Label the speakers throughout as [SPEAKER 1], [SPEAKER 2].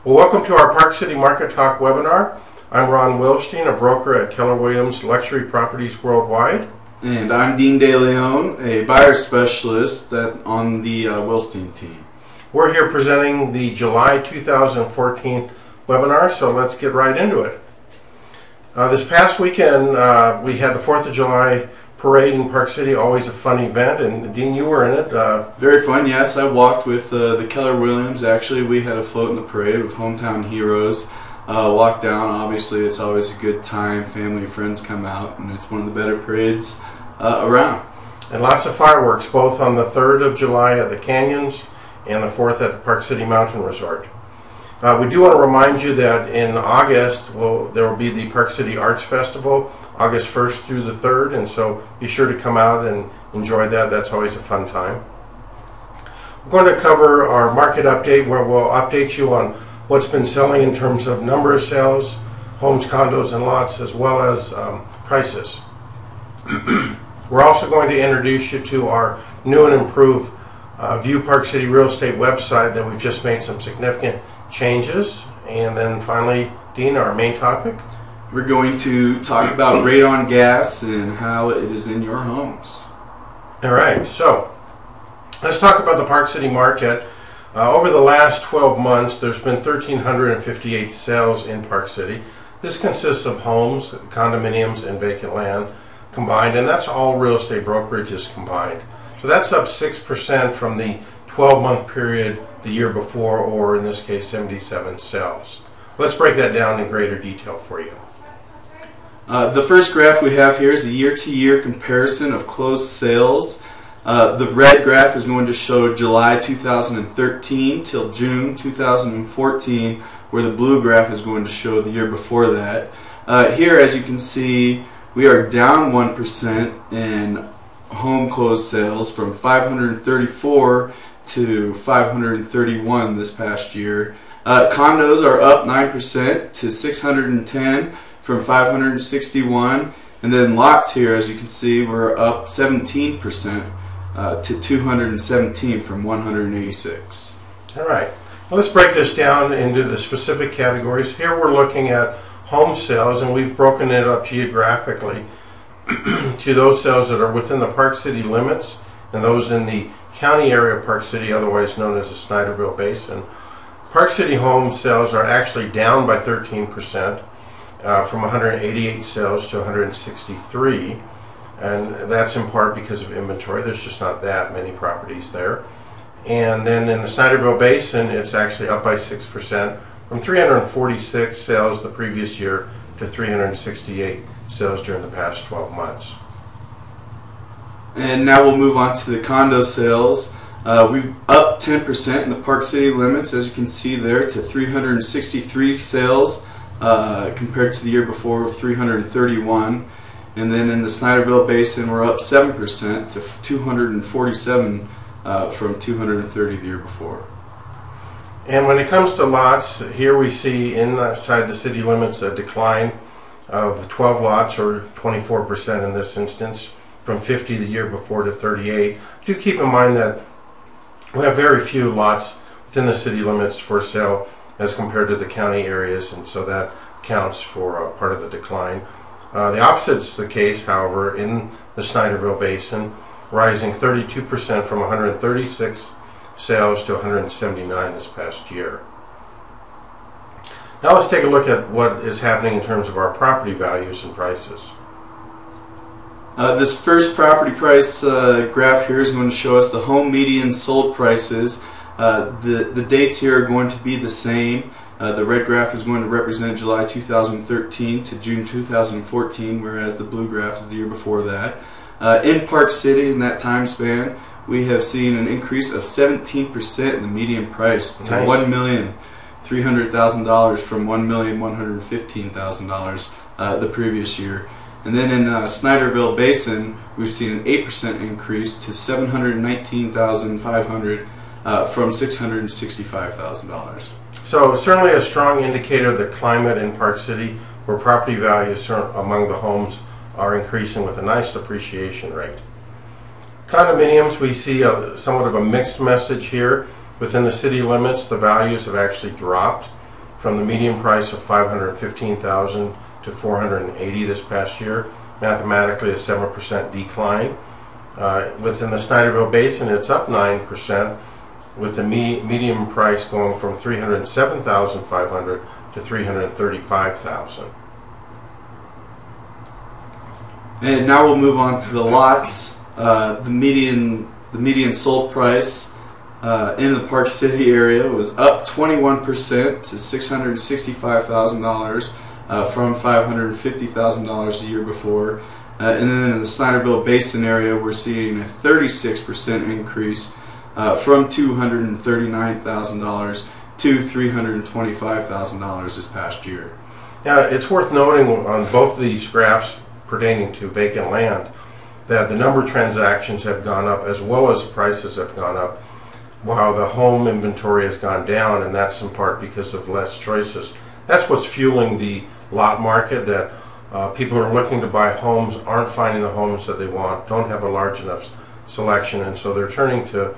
[SPEAKER 1] Well, welcome to our Park City Market Talk webinar. I'm Ron Wilstein, a broker at Keller Williams Luxury Properties Worldwide.
[SPEAKER 2] And I'm Dean DeLeon, a buyer specialist on the Wilstein team.
[SPEAKER 1] We're here presenting the July 2014 webinar, so let's get right into it. This past weekend, we had the 4th of July parade in Park City, always a fun event, and Dean, you were in it.
[SPEAKER 2] Very fun, yes. I walked with the Keller Williams. Actually, we had a float in the parade with hometown heroes. Walked down, obviously it's always a good time. Family and friends come out, and it's one of the better parades around.
[SPEAKER 1] And lots of fireworks, both on the 3rd of July at the Canyons and the 4th at Park City Mountain Resort. We do want to remind you that in August, there will be the Park City Arts Festival, August 1st through the 3rd, and so be sure to come out and enjoy that. That's always a fun time. We're going to cover our market update, where we'll update you on what's been selling in terms of number of sales, homes, condos, and lots, as well as prices. We're also going to introduce you to our new and improved View Park City Real Estate website that we've just made some significant changes. And then finally, Dean, our main topic.
[SPEAKER 2] We're going to talk about Radon Gas and how it is in your homes.
[SPEAKER 1] All right, so let's talk about the Park City market. Over the last 12 months, there's been 1,358 sales in Park City. This consists of homes, condominiums, and vacant land combined, and that's all real estate brokerages combined. So that's up 6% from the 12-month period the year before, or in this case, 77 sales. Let's break that down in greater detail for you.
[SPEAKER 2] The first graph we have here is a year-to-year comparison of closed sales. The red graph is going to show July 2013 till June 2014, where the blue graph is going to show the year before that. Here, as you can see, we are down 1% in home closed sales from 534 to 531 this past year. Condos are up 9% to 610 from 561, and then lots here, as you can see, we're up 17% to 217 from 186.
[SPEAKER 1] All right, well, let's break this down into the specific categories. Here we're looking at home sales, and we've broken it up geographically to those sales that are within the Park City limits and those in the county area of Park City, otherwise known as the Snyderville Basin. Park City home sales are actually down by 13%, from 188 sales to 163, and that's in part because of inventory. There's just not that many properties there. And then in the Snyderville Basin, it's actually up by 6%, from 346 sales the previous year to 368 sales during the past 12 months.
[SPEAKER 2] And now we'll move on to the condo sales. We've up 10% in the Park City limits, as you can see there, to 363 sales compared to the year before of 331. And then in the Snyderville Basin, we're up 7% to 247 from 230 the year before.
[SPEAKER 1] And when it comes to lots, here we see inside the city limits a decline of 12 lots, or 24% in this instance, from 50 the year before to 38. Do keep in mind that we have very few lots within the city limits for sale as compared to the county areas, and so that counts for part of the decline. The opposite is the case, however, in the Snyderville Basin, rising 32% from 136 sales to 179 this past year. Now let's take a look at what is happening in terms of our property values and prices.
[SPEAKER 2] This first property price graph here is going to show us the home median sold prices. The dates here are going to be the same. The red graph is going to represent July 2013 to June 2014, whereas the blue graph is the year before that. In Park City, in that time span, we have seen an increase of 17% in the median price to $1,300,000 from $1,115,000 the previous year. And then in Snyderville Basin, we've seen an 8% increase to $719,500 from $665,000.
[SPEAKER 1] So certainly a strong indicator of the climate in Park City, where property values among the homes are increasing with a nice appreciation rate. Condominiums, we see somewhat of a mixed message here. Within the city limits, the values have actually dropped. from the median price of $515,000 to $480,000 this past year. Mathematically, a 7% decline. Within the Snyderville Basin, it's up 9%, with the median price going from $307,500 to $335,000.
[SPEAKER 2] And now we'll move on to the lots. The median sold price in the Park City area was up 21% to $665,000 from $550,000 the year before. And then in the Snyderville Basin area, we're seeing a 36% increase from $239,000 to $325,000 this past year.
[SPEAKER 1] Now, it's worth noting on both of these graphs pertaining to vacant land that the number of transactions have gone up as well as the prices have gone up, while the home inventory has gone down, and that's in part because of less choices. That's what's fueling the lot market, that people are looking to buy homes, aren't finding the homes that they want, don't have a large enough selection, and so they're turning to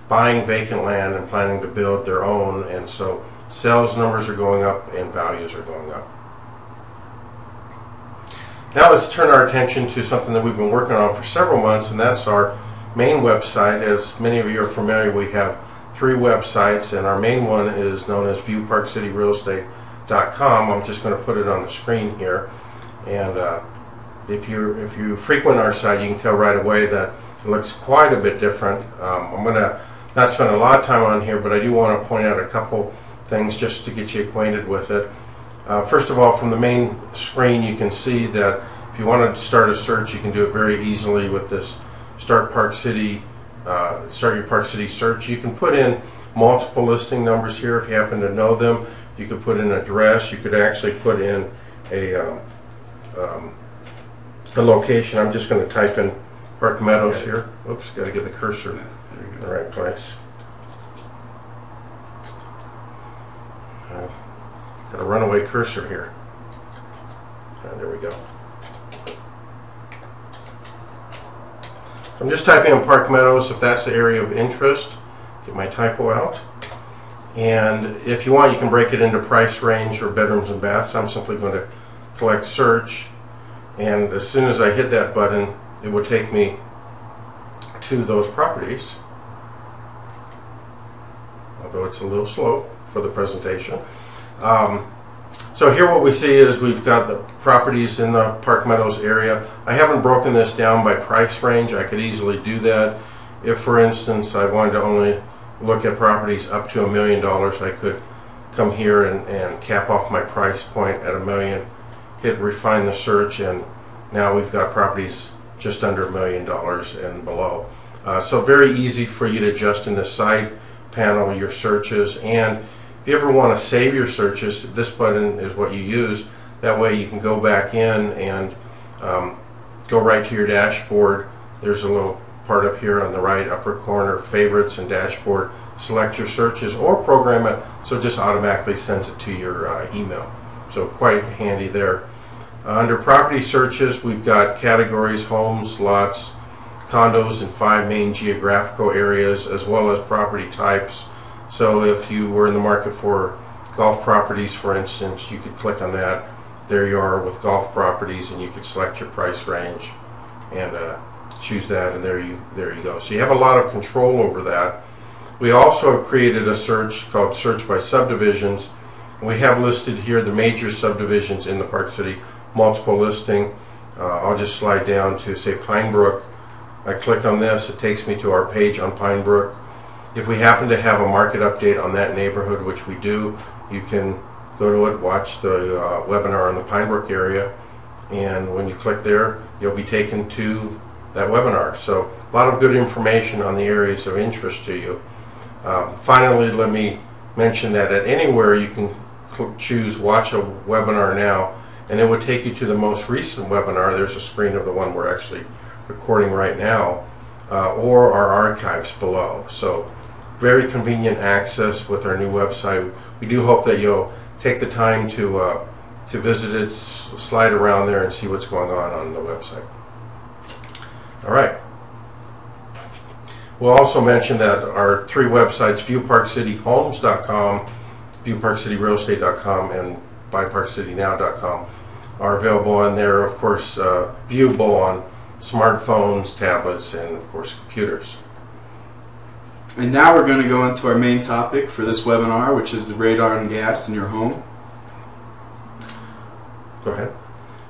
[SPEAKER 1] buying vacant land and planning to build their own, and so sales numbers are going up and values are going up. Now let's turn our attention to something that we've been working on for several months, and that's our main website. As many of you are familiar, we have 3 websites, and our main one is known as BuyParkCityRealEstate.com. I'm just going to put it on the screen here, and if you frequent our site, you can tell right away that it looks quite a bit different. I'm going to not spend a lot of time on here, but I do want to point out a couple things just to get you acquainted with it. First of all, from the main screen, you can see that if you want to start a search, you can do it very easily with this Start Your Park City search. You can put in multiple listing numbers here if you happen to know them. You could put in an address. You could actually put in a location. I'm just going to type in Park Meadows here. Oops, got to get the cursor in the right place. Got a runaway cursor here. There we go. I'm just typing in Park Meadows if that's the area of interest. Get my typo out. And if you want, you can break it into price range or bedrooms and baths. I'm simply going to select search, and as soon as I hit that button, it will take me to those properties, although it's a little slow for the presentation. So here what we see is we've got the properties in the Park Meadows area. I haven't broken this down by price range. I could easily do that. If, for instance, I wanted to only look at properties up to $1 million, I could come here and cap off my price point at $1 million, hit refine the search, and now we've got properties just under $1 million and below. So very easy for you to adjust in the side panel your searches, and if you ever want to save your searches, this button is what you use. That way you can go back in and go right to your dashboard. There's a little part up here on the right upper corner, favorites and dashboard. Select your searches or program it so it just automatically sends it to your email. So quite handy there. Under property searches, we've got categories: homes, lots, condos in 5 main geographical areas, as well as property types. So if you were in the market for golf properties, for instance, you could click on that. There you are with golf properties, and you could select your price range and choose that, and there you go. So you have a lot of control over that. We also have created a search called Search by Subdivisions. We have listed here the major subdivisions in the Park City multiple listing. I'll just slide down to, say, Pine Brook. I click on this, it takes me to our page on Pine Brook. If we happen to have a market update on that neighborhood, which we do, you can go to it, watch the webinar on the Pine Brook area, and when you click there, you'll be taken to that webinar. So a lot of good information on the areas of interest to you. Finally, let me mention that at anywhere you can choose Watch a Webinar Now, and it would take you to the most recent webinar. There's a screen of the one we're actually recording right now, or our archives below. So very convenient access with our new website. We do hope that you'll take the time to visit it, slide around there, and see what's going on the website. All right. We'll also mention that our 3 websites, ViewParkCityHomes.com, viewparkcityrealestate.com and BuyParkCityNow.com are available on there. Of course, viewable on smartphones, tablets, and of course computers.
[SPEAKER 2] And now we're going to go into our main topic for this webinar, which is the radon gas in your home.
[SPEAKER 1] Go ahead.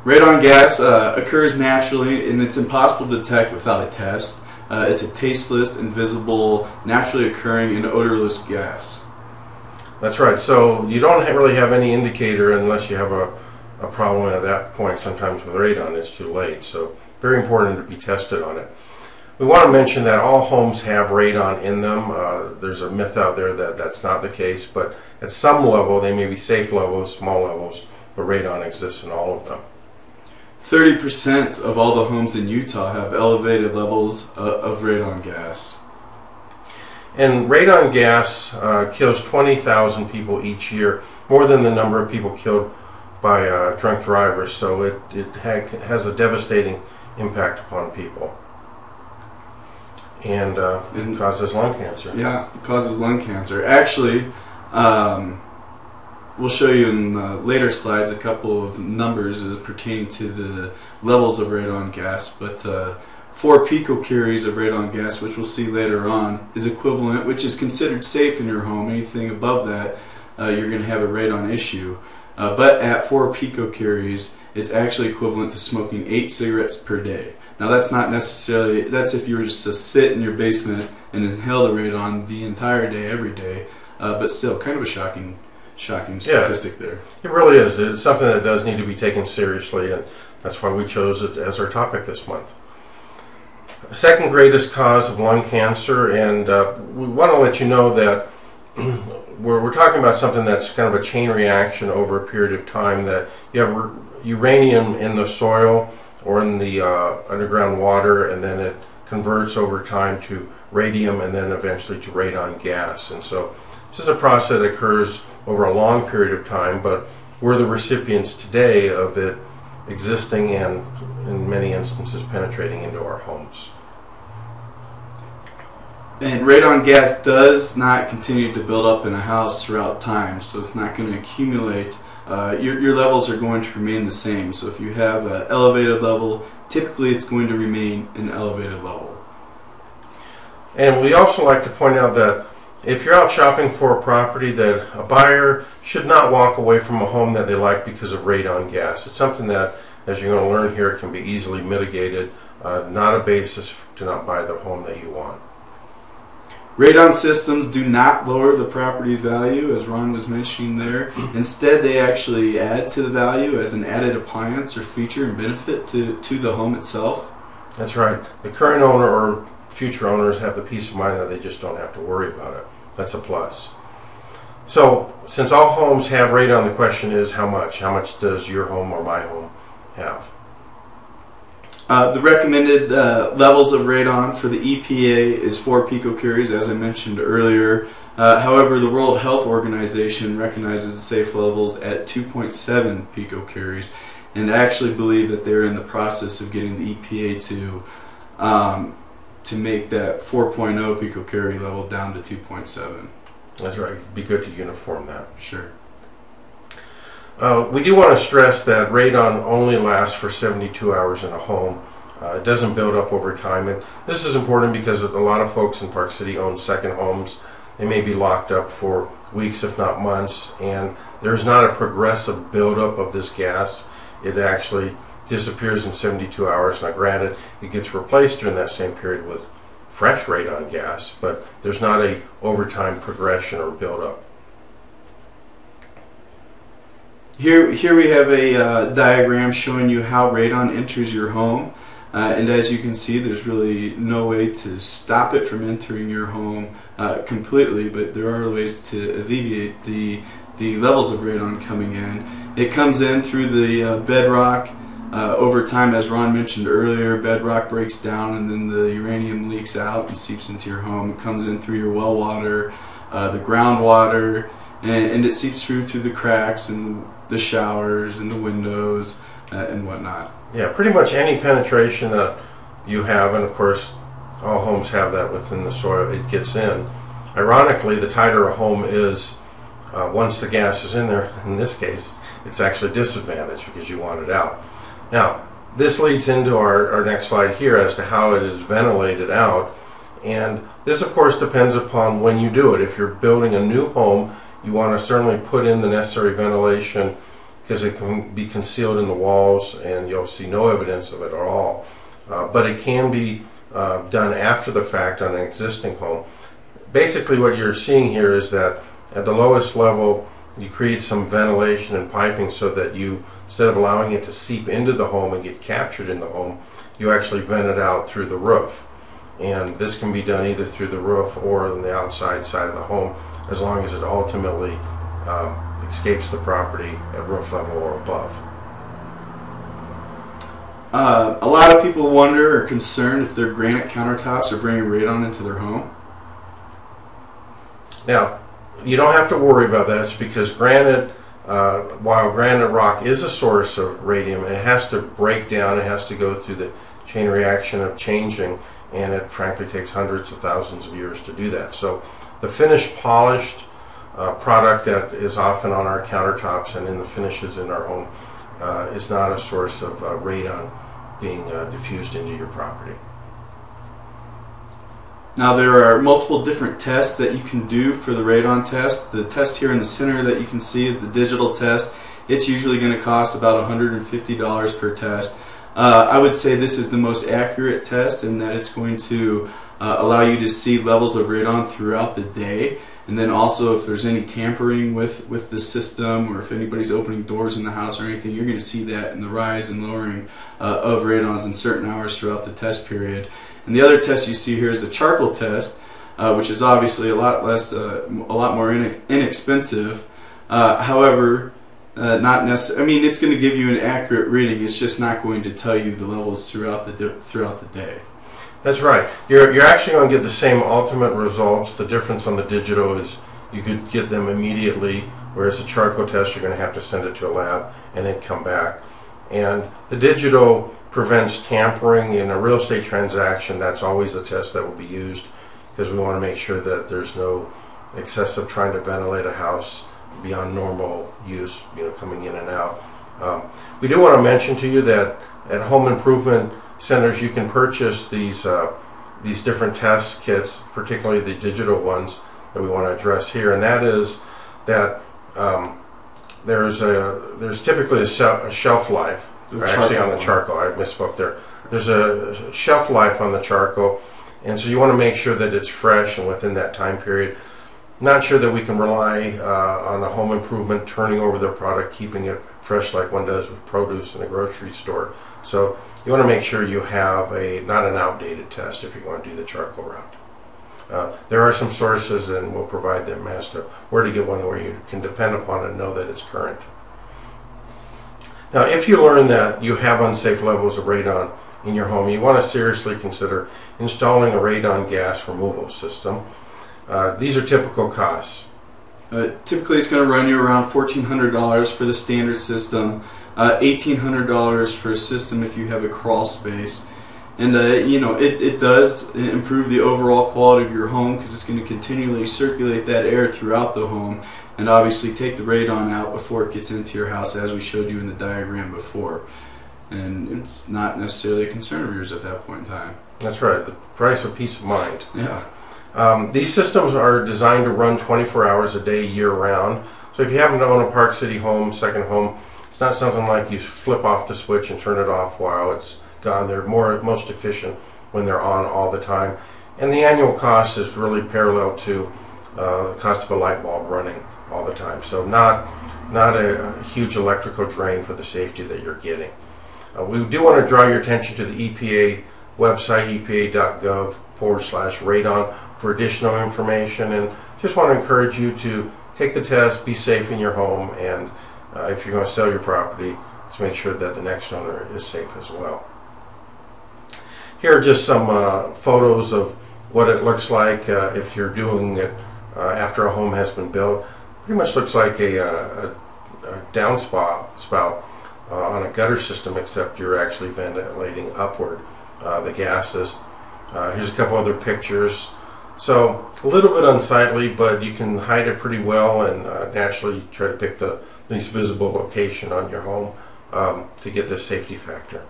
[SPEAKER 2] Radon gas occurs naturally, and it's impossible to detect without a test. It's a tasteless, invisible, naturally occurring, and odorless gas.
[SPEAKER 1] That's right. So you don't really have any indicator unless you have a problem at that point. Sometimes with radon, it's too late. So very important to be tested on it. We want to mention that all homes have radon in them. There's a myth out there that that's not the case, but at some level, they may be safe levels, small levels, but radon exists in all of them.
[SPEAKER 2] 30% of all the homes in Utah have elevated levels of radon gas.
[SPEAKER 1] And radon gas kills 20,000 people each year, more than the number of people killed by drunk drivers. So it has a devastating impact upon people. And it causes lung cancer.
[SPEAKER 2] Yeah, it causes lung cancer. Actually, we'll show you in later slides a couple of numbers pertaining to the levels of radon gas, but 4 picocuries of radon gas, which we'll see later on, is equivalent, which is considered safe in your home. Anything above that, you're going to have a radon issue. But at 4 picocuries, it's actually equivalent to smoking 8 cigarettes per day. Now that's not necessarily, that's if you were just to sit in your basement and inhale the radon the entire day, every day, but still kind of a shocking statistic there.
[SPEAKER 1] It really is. It's something that does need to be taken seriously, and that's why we chose it as our topic this month. Second greatest cause of lung cancer, and we want to let you know that we're talking about something that's kind of a chain reaction over a period of time, that you have uranium in the soil or in the underground water, and then it converts over time to radium and then eventually to radon gas. And so this is a process that occurs over a long period of time, but we're the recipients today of it existing and in many instances penetrating into our homes.
[SPEAKER 2] And radon gas does not continue to build up in a house throughout time, so it's not going to accumulate. Your levels are going to remain the same. So if you have an elevated level, typically it's going to remain an elevated level.
[SPEAKER 1] And we also like to point out that if you're out shopping for a property, that a buyer should not walk away from a home that they like because of radon gas. It's something that, as you're going to learn here, can be easily mitigated, not a basis to not buy the home that you want.
[SPEAKER 2] Radon systems do not lower the property's value, as Ron was mentioning there. Instead, they actually add to the value as an added appliance or feature and benefit to the home itself.
[SPEAKER 1] That's right. The current owner or future owners have the peace of mind that they just don't have to worry about it. That's a plus. So, since all homes have radon, the question is how much? How much does your home or my home have?
[SPEAKER 2] The recommended levels of radon for the EPA is 4 picocuries, as I mentioned earlier. However, the World Health Organization recognizes the safe levels at 2.7 picocuries, and actually believe that they're in the process of getting the EPA to make that 4.0 picocurie level down to 2.7.
[SPEAKER 1] That's right. It'd be good to uniform that.
[SPEAKER 2] Sure.
[SPEAKER 1] We do want to stress that radon only lasts for 72 hours in a home. It doesn't build up over time. And this is important because a lot of folks in Park City own second homes. They may be locked up for weeks, if not months, and there's not a progressive buildup of this gas. It actually disappears in 72 hours. Now granted, it gets replaced during that same period with fresh radon gas, but there's not a overtime progression or buildup.
[SPEAKER 2] Here we have a diagram showing you how radon enters your home, and as you can see, there's really no way to stop it from entering your home completely, but there are ways to alleviate the levels of radon coming in. It comes in through the bedrock. Over time, as Ron mentioned earlier, bedrock breaks down and then the uranium leaks out and seeps into your home. It comes in through your well water, the groundwater, and it seeps through the cracks and the showers and the windows and whatnot.
[SPEAKER 1] Yeah, pretty much any penetration that you have, and of course all homes have that within the soil, it gets in. Ironically, the tighter a home is, Once the gas is in there, in this case, it's actually a disadvantage because you want it out. Now, this leads into our next slide here as to how it is ventilated out. And this, of course, depends upon when you do it. If you're building a new home, you want to certainly put in the necessary ventilation because it can be concealed in the walls and you'll see no evidence of it at all. But it can be done after the fact on an existing home. Basically what you're seeing here is that at the lowest level you create some ventilation and piping so that you, instead of allowing it to seep into the home and get captured in the home, you actually vent it out through the roof. And this can be done either through the roof or on the outside side of the home, as long as it ultimately escapes the property at roof level or above.
[SPEAKER 2] A lot of people wonder or concerned if their granite countertops are bringing radon into their home.
[SPEAKER 1] Now, you don't have to worry about that because granite, while granite rock is a source of radium, it has to break down, it has to go through the chain reaction of changing, and it frankly takes hundreds of thousands of years to do that. So the finished polished product that is often on our countertops and in the finishes in our home is not a source of radon being diffused into your property.
[SPEAKER 2] Now there are multiple different tests that you can do for the radon test. The test here in the center that you can see is the digital test. It's usually going to cost about $150 per test. I would say this is the most accurate test in that it's going to allow you to see levels of radon throughout the day, and then also if there's any tampering with the system or if anybody's opening doors in the house or anything, you're going to see that in the rise and lowering of radons in certain hours throughout the test period. And the other test you see here is the charcoal test, which is obviously a lot more inexpensive. However, not necessarily. I mean, it's going to give you an accurate reading. It's just not going to tell you the levels throughout the day.
[SPEAKER 1] That's right. You're actually going to get the same ultimate results. The difference on the digital is you could get them immediately, whereas the charcoal test you're going to have to send it to a lab and then come back. And the digital prevents tampering in a real estate transaction. That's always the test that will be used because we want to make sure that there's no excessive trying to ventilate a house beyond normal use, coming in and out. We do want to mention to you that at home improvement centers you can purchase these different test kits, particularly the digital ones that we want to address here, and that is that there's typically a shelf life. Actually, on the charcoal, I misspoke there. There's a shelf life on the charcoal, and so you want to make sure that it's fresh and within that time period. Not sure that we can rely on a home improvement turning over their product, keeping it fresh like one does with produce in a grocery store. So you want to make sure you have not an outdated test if you're going to do the charcoal route. There are some sources, and we'll provide them as to where to get one where you can depend upon and know that it's current. Now, if you learn that you have unsafe levels of radon in your home, you want to seriously consider installing a radon gas removal system. These are typical costs.
[SPEAKER 2] Typically, it's going to run you around $1,400 for the standard system, $1,800 for a system if you have a crawl space. And it does improve the overall quality of your home because it's going to continually circulate that air throughout the home and obviously take the radon out before it gets into your house, as we showed you in the diagram before. And it's not necessarily a concern of yours at that point in time.
[SPEAKER 1] That's right. The price of peace of mind.
[SPEAKER 2] Yeah.
[SPEAKER 1] These systems are designed to run 24 hours a day, year-round. So if you happen to own a Park City home, second home, it's not something like you flip off the switch and turn it off while it's gone. They're most efficient when they're on all the time. And the annual cost is really parallel to the cost of a light bulb running all the time. So not a huge electrical drain for the safety that you're getting. We do want to draw your attention to the EPA website, epa.gov/radon, for additional information, and just want to encourage you to take the test, be safe in your home, and if you're going to sell your property, let's make sure that the next owner is safe as well. Here are just some photos of what it looks like if you're doing it after a home has been built. Pretty much looks like a downspout on a gutter system, except you're actually ventilating upward the gases. Here's a couple other pictures. So a little bit unsightly, but you can hide it pretty well and naturally try to pick the least visible location on your home to get this safety factor.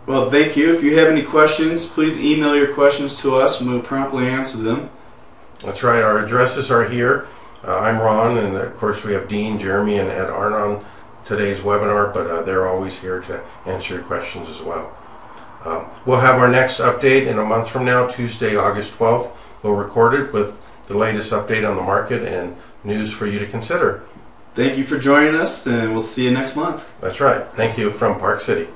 [SPEAKER 2] Well, thank you. If you have any questions, please email your questions to us and we'll promptly answer them.
[SPEAKER 1] That's right. Our addresses are here. I'm Ron, and of course we have Dean, Jeremy, and Ed aren't on today's webinar, but they're always here to answer your questions as well. We'll have our next update in a month from now, Tuesday, August 12th. We'll record it with the latest update on the market and news for you to consider.
[SPEAKER 2] Thank you for joining us, and we'll see you next month.
[SPEAKER 1] That's right. Thank you from Park City.